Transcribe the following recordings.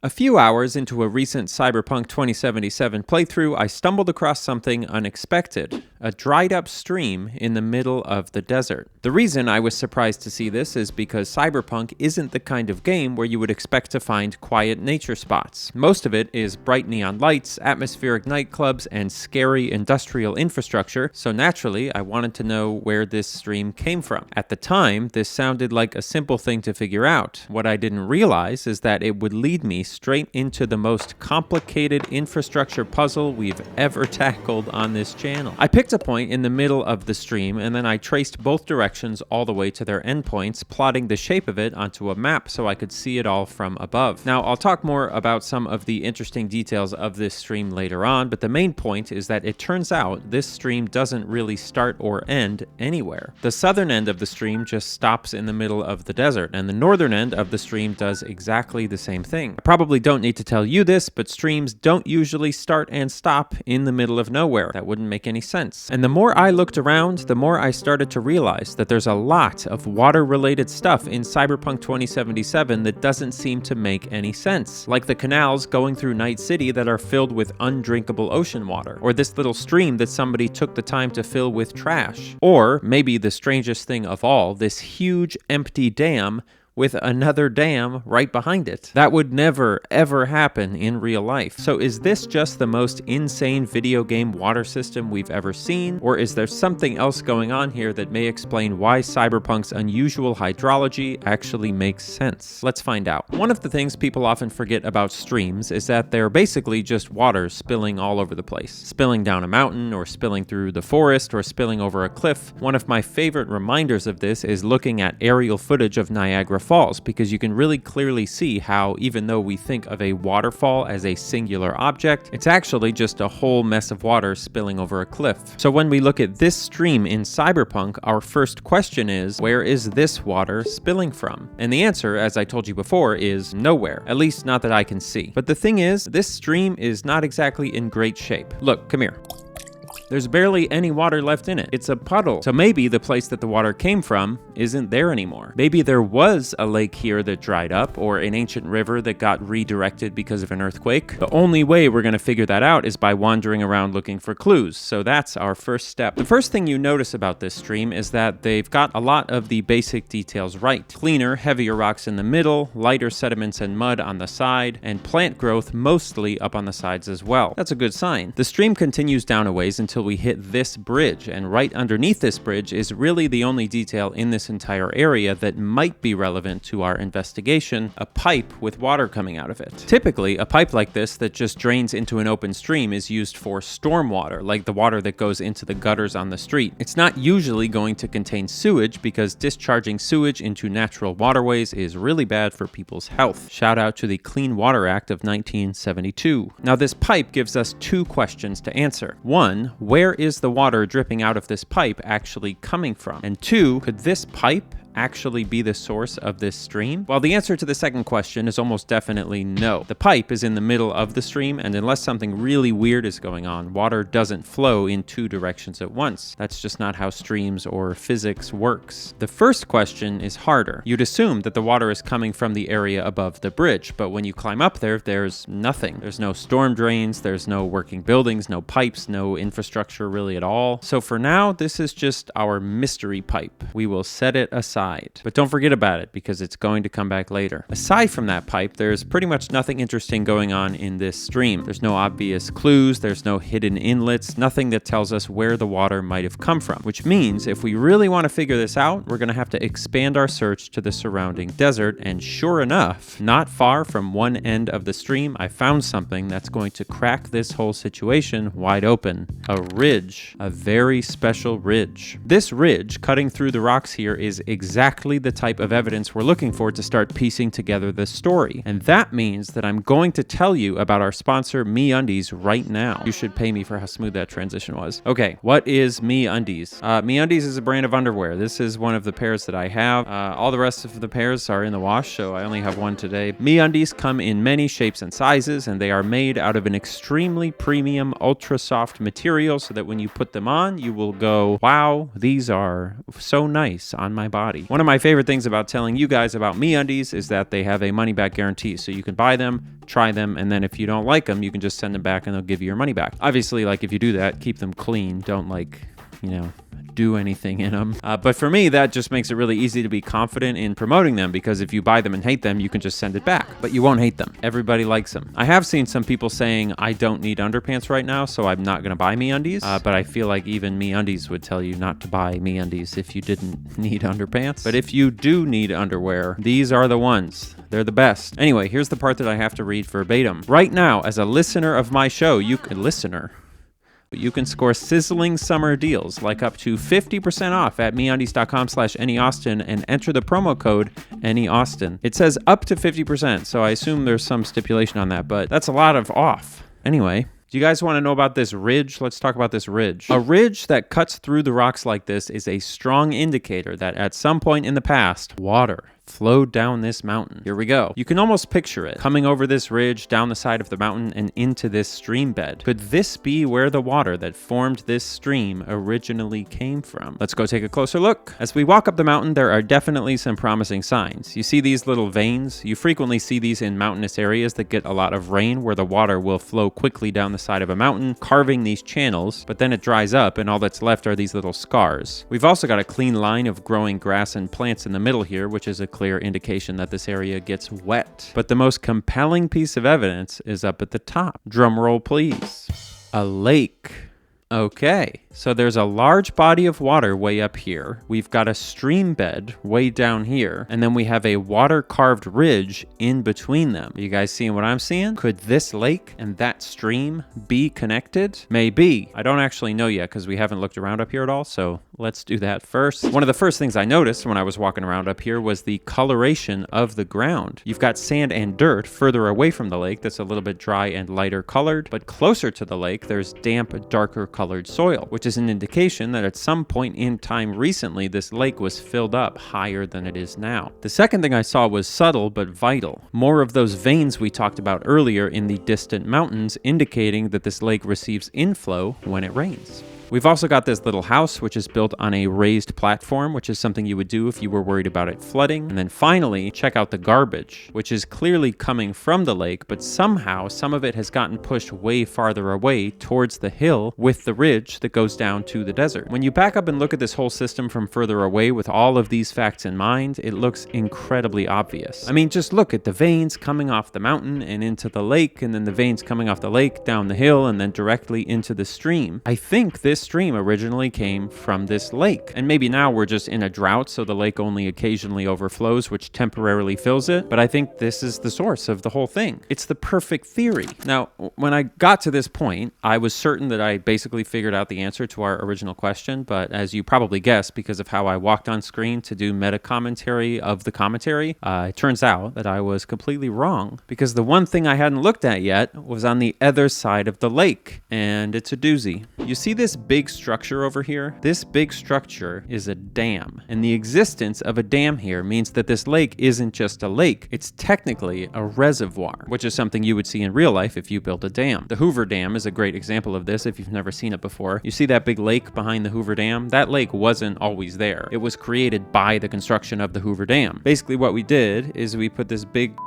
A few hours into a recent Cyberpunk 2077 playthrough, I stumbled across something unexpected, a dried up stream in the middle of the desert. The reason I was surprised to see this is because Cyberpunk isn't the kind of game where you would expect to find quiet nature spots. Most of it is bright neon lights, atmospheric nightclubs, and scary industrial infrastructure, so naturally I wanted to know where this stream came from. At the time, this sounded like a simple thing to figure out. What I didn't realize is that it would lead me straight into the most complicated infrastructure puzzle we've ever tackled on this channel. I picked a point in the middle of the stream, and then I traced both directions all the way to their endpoints, plotting the shape of it onto a map so I could see it all from above. Now, I'll talk more about some of the interesting details of this stream later on, but the main point is that it turns out this stream doesn't really start or end anywhere. The southern end of the stream just stops in the middle of the desert, and the northern end of the stream does exactly the same thing. I probably don't need to tell you this, but streams don't usually start and stop in the middle of nowhere. That wouldn't make any sense. And the more I looked around, the more I started to realize that there's a lot of water-related stuff in Cyberpunk 2077 that doesn't seem to make any sense. Like the canals going through Night City that are filled with undrinkable ocean water, or this little stream that somebody took the time to fill with trash. Or maybe the strangest thing of all, this huge empty dam with another dam right behind it. That would never, ever happen in real life. So is this just the most insane video game water system we've ever seen? Or is there something else going on here that may explain why Cyberpunk's unusual hydrology actually makes sense? Let's find out. One of the things people often forget about streams is that they're basically just water spilling all over the place. Spilling down a mountain, or spilling through the forest, or spilling over a cliff. One of my favorite reminders of this is looking at aerial footage of Niagara Falls, because you can really clearly see how, even though we think of a waterfall as a singular object, it's actually just a whole mess of water spilling over a cliff. So when we look at this stream in Cyberpunk, our first question is, where is this water spilling from? And the answer, as I told you before, is nowhere. At least not that I can see. But the thing is, this stream is not exactly in great shape. Look, come here. There's barely any water left in it. It's a puddle. So maybe the place that the water came from isn't there anymore. Maybe there was a lake here that dried up, or an ancient river that got redirected because of an earthquake. The only way we're gonna figure that out is by wandering around looking for clues. So that's our first step. The first thing you notice about this stream is that they've got a lot of the basic details right. Cleaner, heavier rocks in the middle, lighter sediments and mud on the side, and plant growth mostly up on the sides as well. That's a good sign. The stream continues down a ways until we hit this bridge, and right underneath this bridge is really the only detail in this entire area that might be relevant to our investigation: a pipe with water coming out of it. Typically, a pipe like this that just drains into an open stream is used for storm water, like the water that goes into the gutters on the street. It's not usually going to contain sewage, because discharging sewage into natural waterways is really bad for people's health. Shout out to the Clean Water Act of 1972. Now, this pipe gives us two questions to answer. One, where is the water dripping out of this pipe actually coming from? And two, could this pipe actually be the source of this stream? Well, the answer to the second question is almost definitely no. The pipe is in the middle of the stream, and unless something really weird is going on, water doesn't flow in two directions at once. That's just not how streams or physics works. The first question is harder. You'd assume that the water is coming from the area above the bridge, but when you climb up there, there's nothing. There's no storm drains, there's no working buildings, no pipes, no infrastructure really at all. So for now, this is just our mystery pipe. We will set it aside. But don't forget about it, because it's going to come back later. Aside from that pipe, there's pretty much nothing interesting going on in this stream. There's no obvious clues, there's no hidden inlets, nothing that tells us where the water might have come from, which means if we really want to figure this out, we're going to have to expand our search to the surrounding desert. And sure enough, not far from one end of the stream, I found something that's going to crack this whole situation wide open. A ridge. A very special ridge. This ridge cutting through the rocks here is exactly the type of evidence we're looking for to start piecing together this story. And that means that I'm going to tell you about our sponsor, MeUndies, right now. You should pay me for how smooth that transition was. Okay, what is MeUndies? MeUndies is a brand of underwear. This is one of the pairs that I have. All the rest of the pairs are in the wash, so I only have one today. MeUndies come in many shapes and sizes, and they are made out of an extremely premium, ultra soft material, so that when you put them on, you will go, wow, these are so nice on my body. everybody. One of my favorite things about telling you guys about MeUndies is that they have a money-back guarantee. So you can buy them, try them, and then if you don't like them, you can just send them back and they'll give you your money back. Obviously, like if you do that, keep them clean. Don't do anything in them. But for me, that just makes it really easy to be confident in promoting them, because if you buy them and hate them, you can just send it back, but you won't hate them. Everybody likes them. I have seen some people saying, I don't need underpants right now, so I'm not going to buy MeUndies. But I feel like even MeUndies would tell you not to buy MeUndies if you didn't need underpants. But if you do need underwear, these are the ones. They're the best. Anyway, here's the part that I have to read verbatim. Right now, as a listener of my show, you can score sizzling summer deals, like up to 50% off at MeUndies.com/AnyAustin and enter the promo code AnyAustin. It says up to 50%, so I assume there's some stipulation on that, but that's a lot of off. Anyway, do you guys want to know about this ridge? Let's talk about this ridge. A ridge that cuts through the rocks like this is a strong indicator that at some point in the past, water flowed down this mountain. Here we go. You can almost picture it coming over this ridge, down the side of the mountain, and into this stream bed. Could this be where the water that formed this stream originally came from? Let's go take a closer look. As we walk up the mountain, there are definitely some promising signs. You see these little veins? You frequently see these in mountainous areas that get a lot of rain, where the water will flow quickly down the side of a mountain, carving these channels, but then it dries up and all that's left are these little scars. We've also got a clean line of growing grass and plants in the middle here, which is a clear indication that this area gets wet. But the most compelling piece of evidence is up at the top. Drum roll, please. A lake. Okay, so there's a large body of water way up here. We've got a stream bed way down here, and then we have a water-carved ridge in between them. Are you guys seeing what I'm seeing? Could this lake and that stream be connected? Maybe. I don't actually know yet because we haven't looked around up here at all, so let's do that first. One of the first things I noticed when I was walking around up here was the coloration of the ground. You've got sand and dirt further away from the lake that's a little bit dry and lighter colored, but closer to the lake, there's damp, darker colored soil, which is an indication that at some point in time recently, this lake was filled up higher than it is now. The second thing I saw was subtle but vital. More of those veins we talked about earlier in the distant mountains, indicating that this lake receives inflow when it rains. We've also got this little house, which is built on a raised platform, which is something you would do if you were worried about it flooding. And then finally, check out the garbage, which is clearly coming from the lake, but somehow some of it has gotten pushed way farther away towards the hill with the ridge that goes down to the desert. When you back up and look at this whole system from further away with all of these facts in mind, it looks incredibly obvious. I mean, just look at the veins coming off the mountain and into the lake, and then the veins coming off the lake down the hill and then directly into the stream. I think this stream originally came from this lake. And maybe now we're just in a drought, so the lake only occasionally overflows, which temporarily fills it. But I think this is the source of the whole thing. It's the perfect theory. Now, when I got to this point, I was certain that I basically figured out the answer to our original question. But as you probably guessed, because of how I walked on screen to do meta commentary of the commentary, it turns out that I was completely wrong, because the one thing I hadn't looked at yet was on the other side of the lake. And it's a doozy. You see this big structure over here? This big structure is a dam, and the existence of a dam here means that this lake isn't just a lake, it's technically a reservoir, which is something you would see in real life if you built a dam. The Hoover Dam is a great example of this if you've never seen it before. You see that big lake behind the Hoover Dam? That lake wasn't always there. It was created by the construction of the Hoover Dam. Basically what we did is we put this big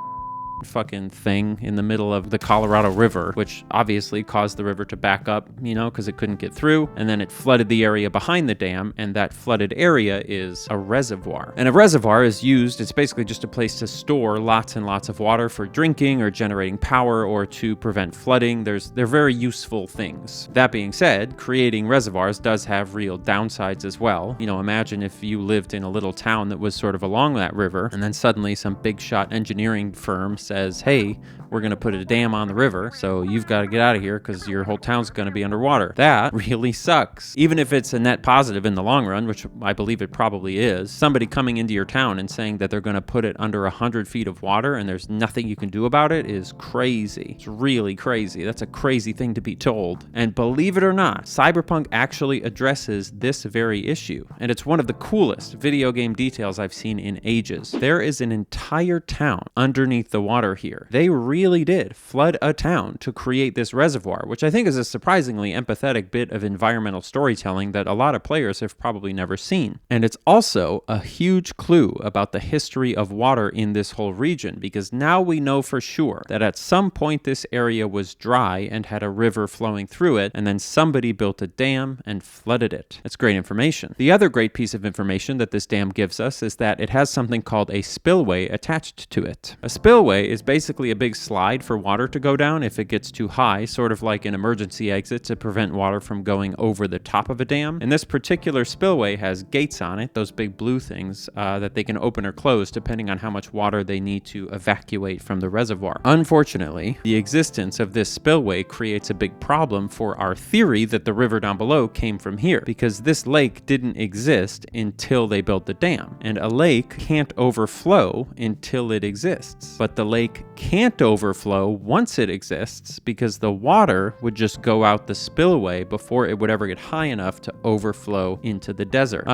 fucking thing in the middle of the Colorado River, which obviously caused the river to back up, because it couldn't get through, and then it flooded the area behind the dam, and that flooded area is a reservoir. And a reservoir is used, it's basically just a place to store lots and lots of water for drinking or generating power or to prevent flooding. They're very useful things. That being said, creating reservoirs does have real downsides as well. Imagine if you lived in a little town that was sort of along that river, and then suddenly some big shot engineering firm says, hey, we're going to put a dam on the river, so you've got to get out of here because your whole town's going to be underwater. That really sucks. Even if it's a net positive in the long run, which I believe it probably is, somebody coming into your town and saying that they're going to put it under 100 feet of water and there's nothing you can do about it is crazy. It's really crazy. That's a crazy thing to be told. And believe it or not, Cyberpunk actually addresses this very issue. And it's one of the coolest video game details I've seen in ages. There is an entire town underneath the water here. They really really did flood a town to create this reservoir, which I think is a surprisingly empathetic bit of environmental storytelling that a lot of players have probably never seen. And it's also a huge clue about the history of water in this whole region, because now we know for sure that at some point this area was dry and had a river flowing through it, and then somebody built a dam and flooded it. That's great information. The other great piece of information that this dam gives us is that it has something called a spillway attached to it. A spillway is basically a big slide for water to go down if it gets too high, sort of like an emergency exit to prevent water from going over the top of a dam. And this particular spillway has gates on it, those big blue things, that they can open or close depending on how much water they need to evacuate from the reservoir. Unfortunately, the existence of this spillway creates a big problem for our theory that the river down below came from here, because this lake didn't exist until they built the dam, and a lake can't overflow until it exists. But the lake can't overflow once it exists because the water would just go out the spillway before it would ever get high enough to overflow into the desert.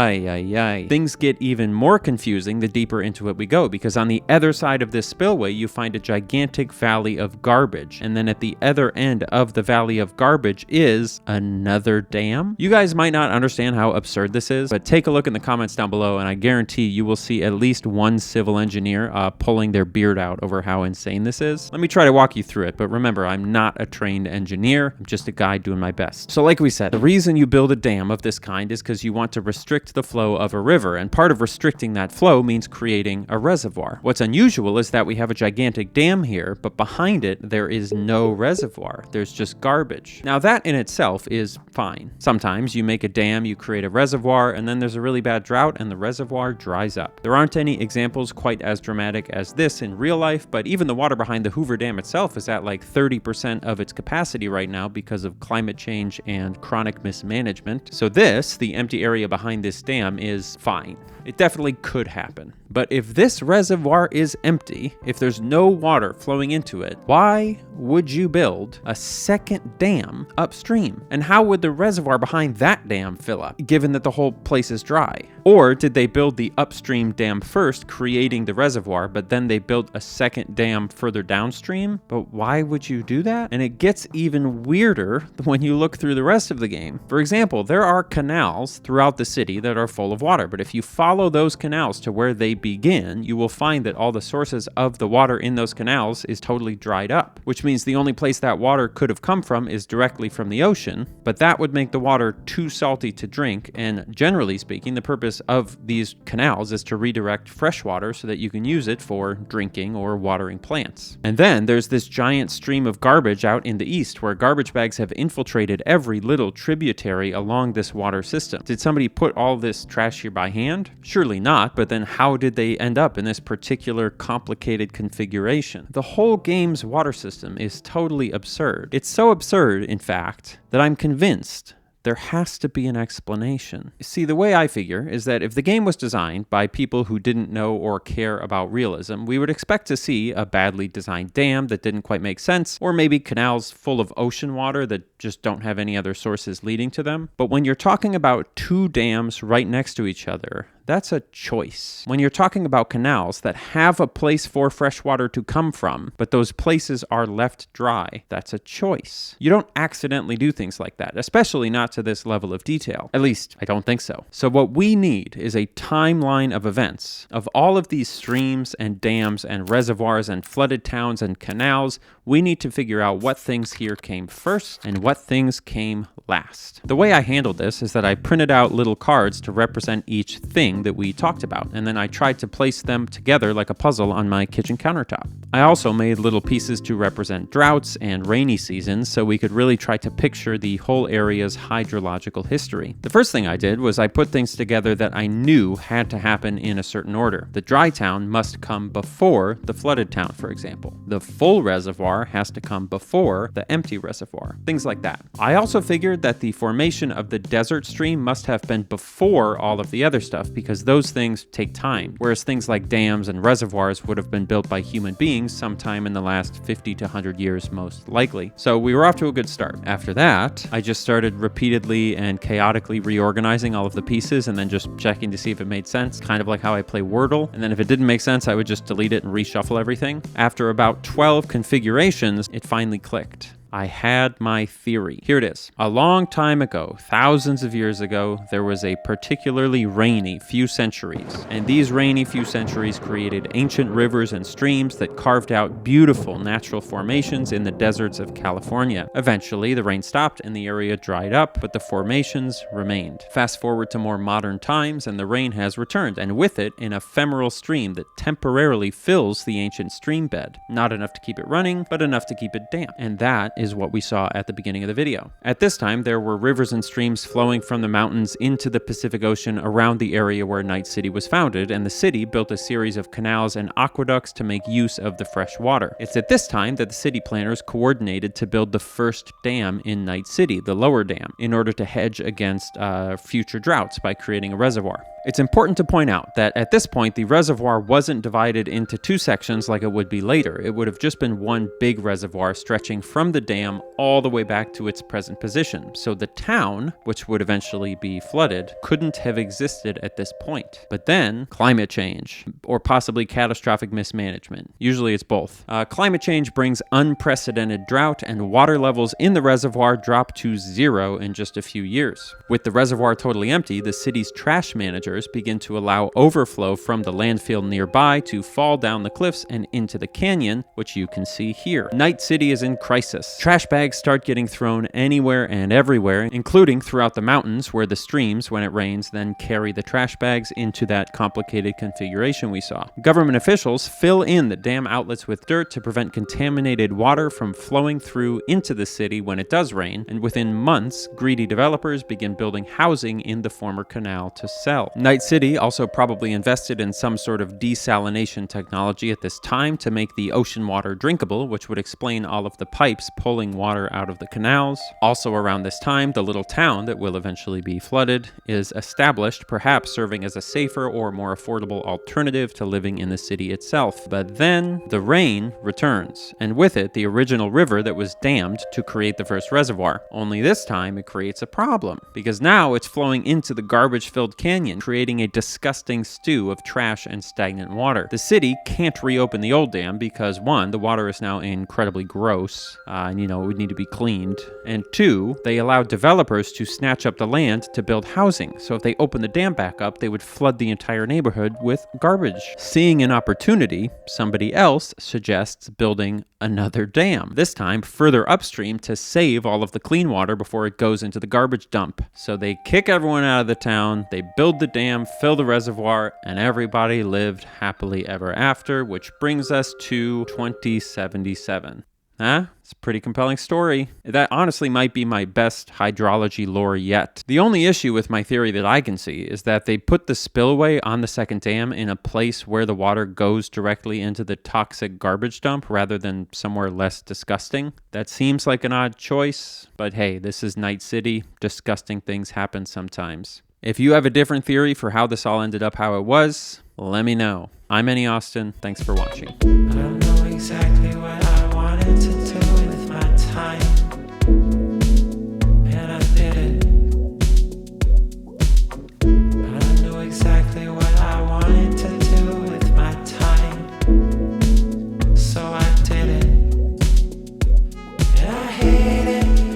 Things get even more confusing the deeper into it we go, because on the other side of this spillway you find a gigantic valley of garbage, and then at the other end of the valley of garbage is another dam. You guys might not understand how absurd this is, but take a look in the comments down below and I guarantee you will see at least one civil engineer pulling their beard out over how insane this is. Let me try to walk you through it, but remember, I'm not a trained engineer. I'm just a guy doing my best. So like we said, the reason you build a dam of this kind is because you want to restrict the flow of a river, and part of restricting that flow means creating a reservoir. What's unusual is that we have a gigantic dam here, but behind it there is no reservoir. There's just garbage. Now that in itself is fine. Sometimes you make a dam, you create a reservoir, and then there's a really bad drought and the reservoir dries up. There aren't any examples quite as dramatic as this in real life, but even the water behind the Hoover Dam itself is at like 30% of its capacity right now because of climate change and chronic mismanagement. So this, the empty area behind this dam, is fine. It definitely could happen. But if this reservoir is empty, if there's no water flowing into it, why would you build a second dam upstream? And how would the reservoir behind that dam fill up, given that the whole place is dry? Or did they build the upstream dam first, creating the reservoir, but then they built a second dam further downstream? But why would you do that? And it gets even weirder when you look through the rest of the game. For example, there are canals throughout the city that are full of water, but if you follow those canals to where they begin, you will find that all the sources of the water in those canals is totally dried up, which means the only place that water could have come from is directly from the ocean, but that would make the water too salty to drink, and generally speaking, the purpose of these canals is to redirect fresh water so that you can use it for drinking or watering plants. And then there's this giant stream of garbage out in the east where garbage bags have infiltrated every little tributary along this water system. Did somebody put all this trash here by hand? Surely not, but then how did they end up in this particular complicated configuration? The whole game's water system is totally absurd. It's so absurd, in fact, that I'm convinced there has to be an explanation. See, the way I figure is that if the game was designed by people who didn't know or care about realism, we would expect to see a badly designed dam that didn't quite make sense, or maybe canals full of ocean water that just don't have any other sources leading to them. But when you're talking about two dams right next to each other, that's a choice. When you're talking about canals that have a place for fresh water to come from, but those places are left dry, that's a choice. You don't accidentally do things like that, especially not to this level of detail. At least, I don't think so. So what we need is a timeline of events of all of these streams and dams and reservoirs and flooded towns and canals. We need to figure out what things here came first and what things came last. The way I handled this is that I printed out little cards to represent each thing that we talked about, and then I tried to place them together like a puzzle on my kitchen countertop. I also made little pieces to represent droughts and rainy seasons so we could really try to picture the whole area's hydrological history. The first thing I did was I put things together that I knew had to happen in a certain order. The dry town must come before the flooded town, for example. The full reservoir has to come before the empty reservoir. Things like that. I also figured that the formation of the desert stream must have been before all of the other stuff, because because those things take time, whereas things like dams and reservoirs would have been built by human beings sometime in the last 50 to 100 years most likely. So we were off to a good start. After that, I just started repeatedly and chaotically reorganizing all of the pieces and then just checking to see if it made sense, kind of like how I play Wordle. And then if it didn't make sense, I would just delete it and reshuffle everything. After about 12 configurations, it finally clicked. I had my theory. Here it is. A long time ago, thousands of years ago, there was a particularly rainy few centuries. And these rainy few centuries created ancient rivers and streams that carved out beautiful natural formations in the deserts of California. Eventually, the rain stopped and the area dried up, but the formations remained. Fast forward to more modern times, and the rain has returned, and with it, an ephemeral stream that temporarily fills the ancient stream bed. Not enough to keep it running, but enough to keep it damp. And that is what we saw at the beginning of the video. At this time, there were rivers and streams flowing from the mountains into the Pacific Ocean around the area where Night City was founded, and the city built a series of canals and aqueducts to make use of the fresh water. It's at this time that the city planners coordinated to build the first dam in Night City, the lower dam, in order to hedge against future droughts by creating a reservoir. It's important to point out that at this point, the reservoir wasn't divided into two sections like it would be later. It would have just been one big reservoir stretching from the dam all the way back to its present position. So the town, which would eventually be flooded, couldn't have existed at this point. But then, climate change, or possibly catastrophic mismanagement. Usually it's both. Climate change brings unprecedented drought, and water levels in the reservoir drop to 0 in just a few years. With the reservoir totally empty, the city's trash managers begin to allow overflow from the landfill nearby to fall down the cliffs and into the canyon, which you can see here. Night City is in crisis. Trash bags start getting thrown anywhere and everywhere, including throughout the mountains where the streams, when it rains, then carry the trash bags into that complicated configuration we saw. Government officials fill in the dam outlets with dirt to prevent contaminated water from flowing through into the city when it does rain, and within months, greedy developers begin building housing in the former canal to sell. Night City also probably invested in some sort of desalination technology at this time to make the ocean water drinkable, which would explain all of the pipes pulling water out of the canals. Also around this time, the little town that will eventually be flooded is established, perhaps serving as a safer or more affordable alternative to living in the city itself. But then the rain returns, and with it, the original river that was dammed to create the first reservoir. Only this time, it creates a problem, because now it's flowing into the garbage-filled canyon, creating a disgusting stew of trash and stagnant water. The city can't reopen the old dam because, one, the water is now incredibly gross, and it would need to be cleaned, and two, they allowed developers to snatch up the land to build housing, so if they open the dam back up, they would flood the entire neighborhood with garbage. Seeing an opportunity, somebody else suggests building another dam, this time further upstream to save all of the clean water before it goes into the garbage dump. So they kick everyone out of the town, they build the dam, fill the reservoir, and everybody lived happily ever after, which brings us to 2077. It's a pretty compelling story. That honestly might be my best hydrology lore yet. The only issue with my theory that I can see is that they put the spillway on the second dam in a place where the water goes directly into the toxic garbage dump rather than somewhere less disgusting. That seems like an odd choice, but hey, this is Night City. Disgusting things happen sometimes. If you have a different theory for how this all ended up how it was, let me know. I'm Annie Austin. Thanks for watching. I don't know exactly what